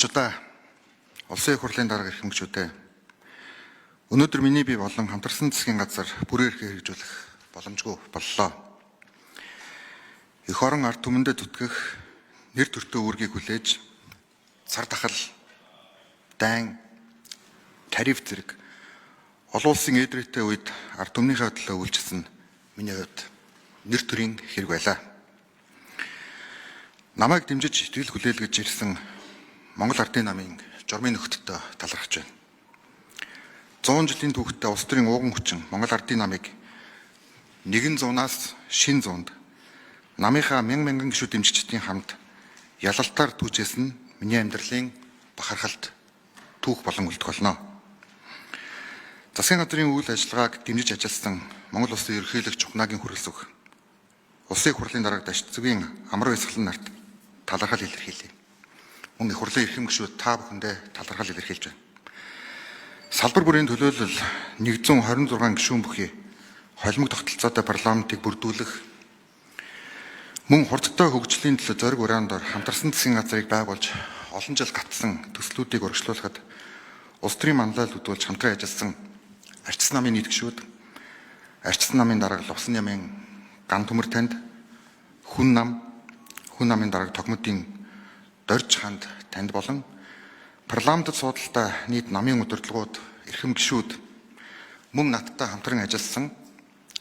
Монголчуудаа, улсын их хурлын дарга эрхэмгчүүдээ, өнөөдөр миний бие болон хамтарсан засгийн газар бүрээр хэрэгжүүлэх боломжгүй боллоо. Эх орон ард түмэндээ зүтгэх нэр төртөө үүргийг хүлээж, цар тахал, дайн, тариф зэрэг олон улсын эдрээтэй үед ард түмнийхээ төлөө үйлчилсэн миний хувьд нэр төрийн хэрэг байлаа. Намайг дэмжиж итгэл хүлээлгэж ирсэн Монгол Ардын намын журмын нөхдөдөө талархаж байна. 100 жилийн түүхтээ улс төрийн ууган хүчин Монгол Ардын намыг нэгэн зуунаас шин зуунд намынхаа мянган гишүүд дэмжигчдийн хамт ялалтаар түүжээс нь миний амьдралын бахархалт түүх болон үлдэх болно. Засгийн газрын үйл ажиллагааг дэмжиж ажилласан Монгол Улсын ерөнхийлөгч Ухнагийн хүрэлц өг улсын их хурлын дарга Дашцгийн амар баясгалан нарт талархал илэрхийлье. Мөн их хурлын эрхэмгчүүд та бүхэндээ талархал илэрхийлж байна. Салбар бүрийн төлөөлөл 126 гишүүн бүхий холимог тогтолцоотой парламентыг бүрдүүлэх, мөн хурдтай хөгжлийн төлөө зориг ураандор хамтарсан засгийн газрыг байгуулж олон жил гатсан төслүүдийг урагшлуулахад улс төрийн манлайлал үзүүлж хамтран ажилласан арчсан намын нийтгшүүд, арчсан намын дарга Лувсан намын ган төмөр танд, хүн намын дарга Тогмодын Дорж ханд танд болон парламентд суудалтай нийт намын удирдлагууд, эрхэм гишүүд мөн надтай хамтран ажилласан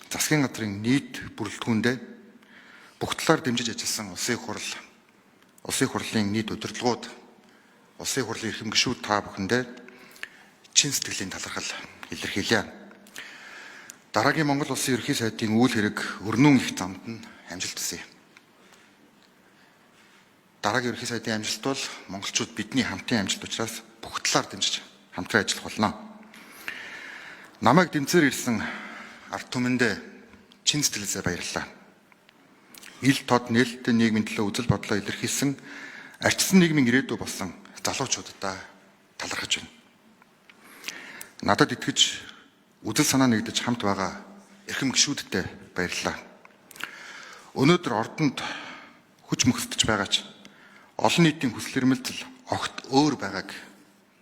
засгийн газрын нийт бүрэлдэхүүндээ бүх талаар дэмжиж ажилласан улсын их хурлын нийт удирдлагууд, улсын их хурлын эрхэм гишүүд та бүхэндээ чин сэтгэлийн талархал илэрхийлье. Дараагийн Монгол Улсын ерөнхий сайдын үйл хэрэг өрнүүн их замд нь амжилт хүсье. Дараагийн ерөнхий сайдын амжилт бол монголчууд бидний хамтын амжилт учраас бүх талаар дэмжиж хамтран ажиллах болно. Намайг дэмцээр ирсэн ард түмэндээ чин сэтгэлээсээ баярлалаа. Ил тод нээлттэй нийгмийн төлөө үзэл бодлоо илэрхийлсэн арчсан нийгмийн ирээдүй болсон залуучуудаа талархаж байна. Надад итгэж үзэл санаа нэгдэж хамт байгаа эрхэм гишүүдтэй баярлалаа. Өнөөдөр ордонд хүч мөхсдөж байгаа ч олон нийтийн хүсэл эрмэлзэл огт өөр байгааг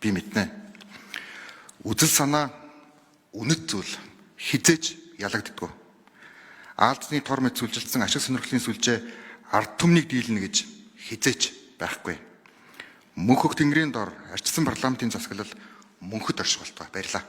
би мэднэ. Үзэл санаа, үнэт зүйл хизээж ялагддаггүй. Аалзны тор мэд сүлжилсэн ашиг сонирхлын сүлжээ ард түмнийг дийлнэ гэж хизээч байхгүй. Мөнхөх тэнгэрийн дор арчсан парламентын засаглал мөнхөд орших болтугай. Баярлалаа.